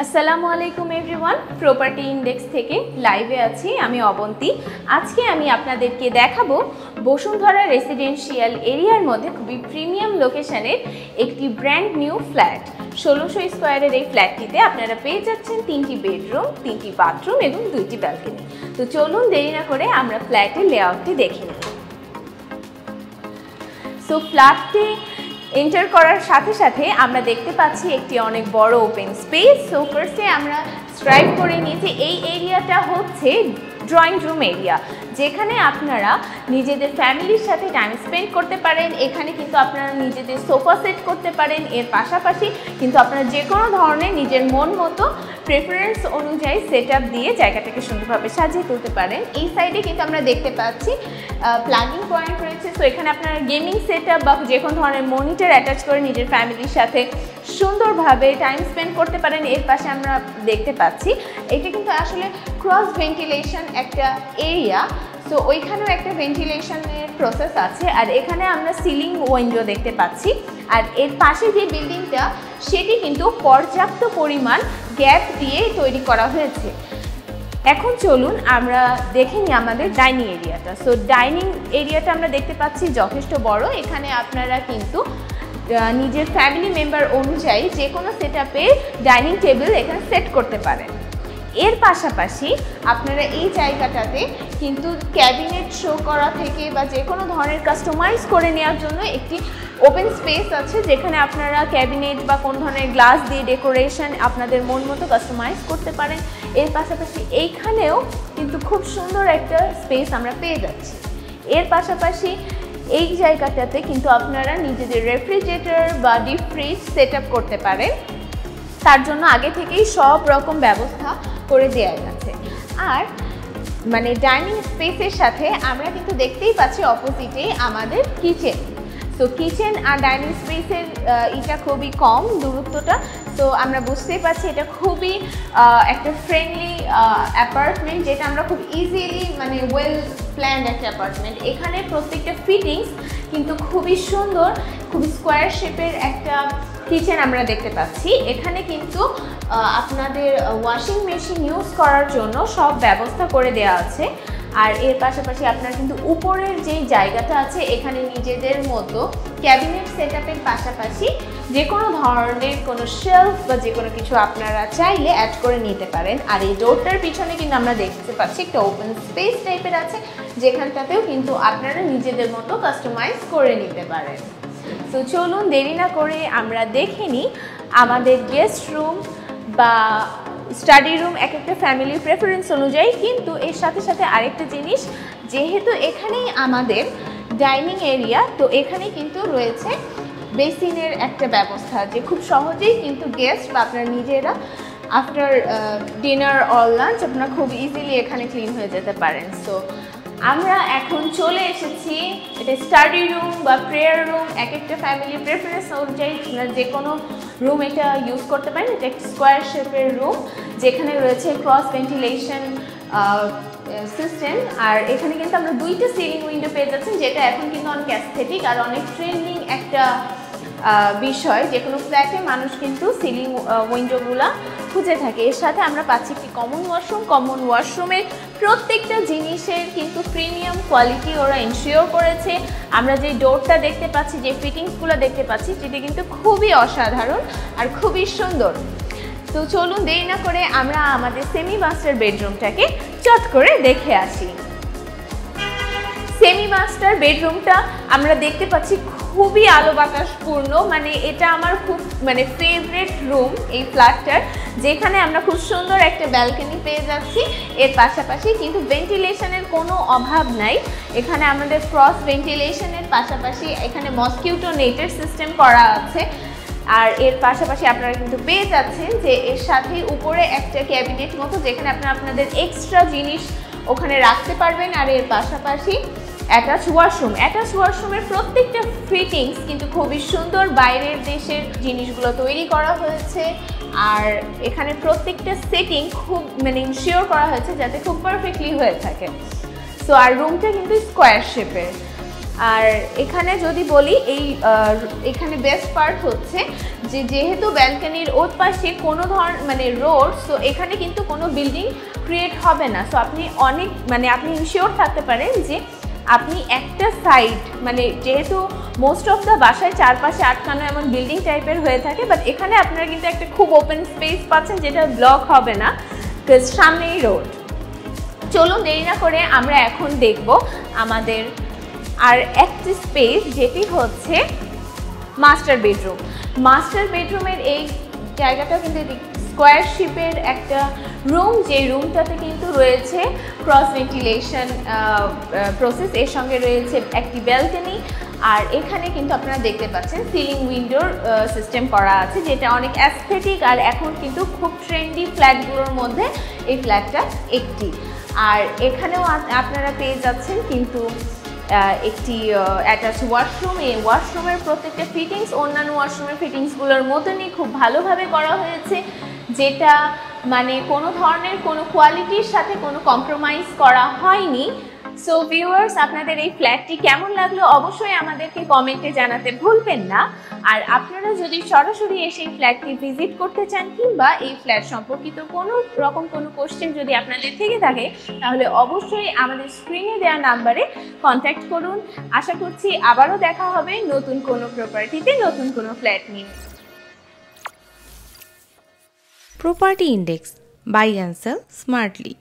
আসসালামু আলাইকুম everyone, property index থেকে লাইভে আছি আমি অবন্তী। আজকে আমি আপনাদেরকে দেখাবো বসুন্ধরা রেসিডেন্সিয়াল এরিয়ার মধ্যে খুবই প্রিমিয়াম লোকেশনের একটি ব্র্যান্ড নিউ ফ্ল্যাট। 1600 স্কোয়ারের এই ফ্ল্যাটটিতে আপনারা পেয়ে যাচ্ছেন 3টি বেডরুম, 3টি বাথরুম এবং 2টি ব্যালকনি। তো চলুন দেরি না করে আমরা ফ্ল্যাটের লেআউটটি দেখে নিই। সো ফ্ল্যাটটি এন্টার করার সাথে সাথে আমরা দেখতে পাচ্ছি একটি অনেক বড় ওপেন স্পেস। সো ফার্স্টে আমরা স্ট্রাইভ করে নিয়েছি এই এরিয়াটা হচ্ছে ড্রয়িং রুম এরিয়া, যেখানে আপনারা নিজেদের ফ্যামিলির সাথে টাইম স্পেন্ড করতে পারেন। এখানে কিন্তু আপনারা নিজেদের সোফা সেট করতে পারেন। এর পাশাপাশি কিন্তু আপনারা যে কোনো ধরনের নিজের মন মতো প্রেফারেন্স অনুযায়ী সেট আপ দিয়ে জায়গাটাকে সুন্দরভাবে সাজিয়ে তুলতে পারেন। এই সাইডে কিন্তু আমরা দেখতে পাচ্ছি প্লাগিং পয়েন্ট রয়েছে। সো এখানে আপনারা গেমিং সেট আপ বা যে কোনো ধরনের মনিটর অ্যাটাচ করে নিজের ফ্যামিলির সাথে সুন্দরভাবে টাইম স্পেন্ড করতে পারেন। এর পাশে আমরা দেখতে পাচ্ছি এটা কিন্তু আসলে ক্রস ভেন্টিলেশন একটা এরিয়া। সো ওইখানেও একটা ভেন্টিলেশনের প্রসেস আছে। আর এখানে আমরা সিলিং উইন্ডো দেখতে পাচ্ছি। আর এর পাশে যে বিল্ডিংটা সেটি কিন্তু পর্যাপ্ত পরিমাণ গ্যাপ দিয়ে তৈরি করা হয়েছে। এখন চলুন আমরা দেখে নিই আমাদের ডাইনিং এরিয়াটা। সো ডাইনিং এরিয়াটা আমরা দেখতে পাচ্ছি যথেষ্ট বড়। এখানে আপনারা কিন্তু নিজের ফ্যামিলি মেম্বার অনুযায়ী যে কোনো সেট আপে ডাইনিং টেবিল এখানে সেট করতে পারেন। এর পাশাপাশি আপনারা এই জায়গাটাতে কিন্তু ক্যাবিনেট শো করা থেকে বা যে কোনো ধরনের কাস্টমাইজ করে নেওয়ার জন্য একটি ওপেন স্পেস আছে, যেখানে আপনারা ক্যাবিনেট বা কোন ধরনের গ্লাস দিয়ে ডেকোরেশন আপনাদের মন মতো কাস্টমাইজ করতে পারেন। এর পাশাপাশি এইখানেও কিন্তু খুব সুন্দর একটা স্পেস আমরা পেয়ে যাচ্ছি। এর পাশাপাশি এই জায়গাটাতে কিন্তু আপনারা নিজেদের রেফ্রিজারেটর বা ডিপ ফ্রিজ সেট আপ করতে পারেন। তার জন্য আগে থেকেই সব রকম ব্যবস্থা করে দেওয়া গেছে। আর মানে ডাইনিং স্পেসের সাথে আমরা কিন্তু দেখতেই পাচ্ছি অপোজিটে আমাদের কিচেন। সো কিচেন আর ডাইনিং স্পেসের এটা খুবই কম দূরত্বটা। তো আমরা বুঝতেই পারছি এটা খুবই একটা ফ্রেন্ডলি অ্যাপার্টমেন্ট, যেটা আমরা খুব ইজিলি মানে ওয়েল প্ল্যান্ড একটা অ্যাপার্টমেন্ট। এখানে প্রত্যেকটা ফিটিংস কিন্তু খুবই সুন্দর, খুবই স্কোয়ার শেপের একটা কিচেন আমরা দেখতে পাচ্ছি। এখানে কিন্তু আপনাদের ওয়াশিং মেশিন ইউজ করার জন্য সব ব্যবস্থা করে দেওয়া আছে। আর এর পাশাপাশি আপনার কিন্তু উপরের যেই জায়গাটা আছে এখানে নিজেদের মতো ক্যাবিনেট সেট আপের পাশাপাশি যে কোনো ধরনের কোনো শেলফ বা যে কোনো কিছু আপনারা চাইলে অ্যাড করে নিতে পারেন। আর এই ডোরটার পিছনে কিন্তু আমরা দেখতে পাচ্ছি একটা ওপেন স্পেস টাইপের আছে, যেখানটাতেও কিন্তু আপনারা নিজেদের মতো কাস্টমাইজ করে নিতে পারেন। তো চলুন দেরি না করে আমরা দেখে নিই আমাদের গেস্ট রুম বা স্টাডি রুম এক একটা ফ্যামিলির প্রেফারেন্স অনুযায়ী। কিন্তু এর সাথে সাথে আরেকটা জিনিস, যেহেতু এখানেই আমাদের ডাইনিং এরিয়া, তো এখানে কিন্তু রয়েছে বেসিনের একটা ব্যবস্থা, যে খুব সহজেই কিন্তু গেস্ট বা আপনারা নিজেরা আফটার ডিনার অর লাঞ্চ আপনারা খুব ইজিলি এখানে ক্লিন হয়ে যেতে পারেন। সো আমরা এখন চলে এসেছি এটা স্টাডি রুম বা প্রেয়ার রুম। এক একটা ফ্যামিলির প্রেফারেন্স অনুযায়ী আপনারা যে কোনো রুম এটা ইউজ করতে পারেন। এটা একটা স্কোয়ার শেপের রুম, যেখানে রয়েছে ক্রস ভেন্টিলেশন সিস্টেম। আর এখানে কিন্তু আমরা 2টা সিলিং উইন্ডো পেয়ে যাচ্ছেন, যেটা এখন কিন্তু অনেক অ্যাস্থেটিক আর অনেক ট্রেন্ডিং একটা বিষয়। যে কোনো ফ্ল্যাটে মানুষ কিন্তু সিলিং উইন্ডোগুলো খুঁজে থাকে। এর সাথে আমরা পাচ্ছি একটি কমন ওয়াশরুম। কমন ওয়াশরুমের প্রত্যেকটা জিনিসের কিন্তু প্রিমিয়াম কোয়ালিটি ওরা এনশিওর করেছে। আমরা যে ডোরটা দেখতে পাচ্ছি, যে ফিটিংসগুলো দেখতে পাচ্ছি, সেটি কিন্তু খুবই অসাধারণ আর খুবই সুন্দর। তো চলুন দেরি না করে আমরা আমাদের সেমি মাস্টার বেডরুমটাকে চট করে দেখে আসি। সেমি মাস্টার বেডরুমটা আমরা দেখতে পাচ্ছি খুবই আলো বাতাসপূর্ণ। মানে এটা আমার খুব ফেভারিট রুম এই ফ্ল্যাটটার, যেখানে আমরা খুব সুন্দর একটা ব্যালকনি পেয়ে যাচ্ছি। এর পাশাপাশি কিন্তু ভেন্টিলেশনের কোনো অভাব নাই। এখানে আমাদের ক্রস ভেন্টিলেশনের পাশাপাশি এখানে মসকিউটো নেটের সিস্টেম করা আছে। আর এর পাশাপাশি আপনারা কিন্তু পেয়ে যাচ্ছেন যে এর সাথে উপরে একটা ক্যাবিনেট মতো, যেখানে আপনারা আপনাদের এক্সট্রা জিনিস ওখানে রাখতে পারবেন। আর এর পাশাপাশি অ্যাটাচ ওয়াশরুম। অ্যাটাচ ওয়াশরুমের প্রত্যেকটা ফিটিংস কিন্তু খুবই সুন্দর, বাইরের দেশের জিনিসগুলো তৈরি করা হয়েছে। আর এখানে প্রত্যেকটা সেটিং খুব ইনশিওর করা হয়েছে যাতে খুব পারফেক্টলি হয়ে থাকে। সো আর রুমটা কিন্তু স্কোয়ার শেপের। আর এখানে যদি বলি এখানে বেস্ট পার্ট হচ্ছে যেহেতু ব্যালকনির ওর পাশে কোনো মানে রোড, সো এখানে কিন্তু কোনো বিল্ডিং ক্রিয়েট হবে না। সো আপনি আপনি ইনশিওর থাকতে পারেন যে আপনি একটা সাইড মানে যেহেতু মোস্ট অফ দ্য বাসায় চারপাশে আটকানো এমন বিল্ডিং টাইপের হয়ে থাকে, বাট এখানে আপনারা কিন্তু একটা খুব ওপেন স্পেস পাচ্ছেন যেটা ব্লক হবে না, বিকজ সামনেই রোড। চলুন দেরি না করে আমরা এখন দেখব আমাদের আর একটি স্পেস, যেটি হচ্ছে মাস্টার বেডরুম। মাস্টার বেডরুমের এই জায়গাটাও কিন্তু স্কোয়ার শেপের একটা রুম, যে রুমটাতে কিন্তু রয়েছে ক্রস ভেন্টিলেশন প্রসেস, এর সঙ্গে রয়েছে একটি ব্যালকনি। আর এখানে কিন্তু আপনারা দেখতে পাচ্ছেন সিলিং উইন্ডোর সিস্টেম করা আছে, যেটা অনেক অ্যাস্থেটিক আর এখন কিন্তু খুব ট্রেন্ডি ফ্ল্যাটগুলোর মধ্যে এই ফ্ল্যাটটা একটি। আর এখানেও আপনারা পেয়ে যাচ্ছেন কিন্তু একটি অ্যাটাচ ওয়াশরুম। এই ওয়াশরুমের প্রত্যেকটা ফিটিংস অন্যান্য ওয়াশরুমের ফিটিংসগুলোর মতনই খুব ভালোভাবে করা হয়েছে, যেটা মানে কোনো ধরনের কোনো কোয়ালিটির সাথে কোনো কম্প্রোমাইজ করা হয়নি। সো ভিউয়ার্স, আপনাদের এই ফ্ল্যাটটি কেমন লাগলো অবশ্যই আমাদেরকে কমেন্টে জানাতে ভুলবেন না। আর আপনারা যদি সরাসরি এসে এই ফ্ল্যাটটি ভিজিট করতে চান কিংবা এই ফ্ল্যাট সম্পর্কিত কোনো রকম কোনো কোশ্চেন যদি আপনাদের থেকে থাকে, তাহলে অবশ্যই আমাদের স্ক্রিনে দেওয়া নাম্বারে কন্ট্যাক্ট করুন। আশা করছি আবারও দেখা হবে নতুন কোনো প্রপার্টিতে, নতুন কোনো ফ্ল্যাট নিয়ে। Property Index, buy and sell smartly.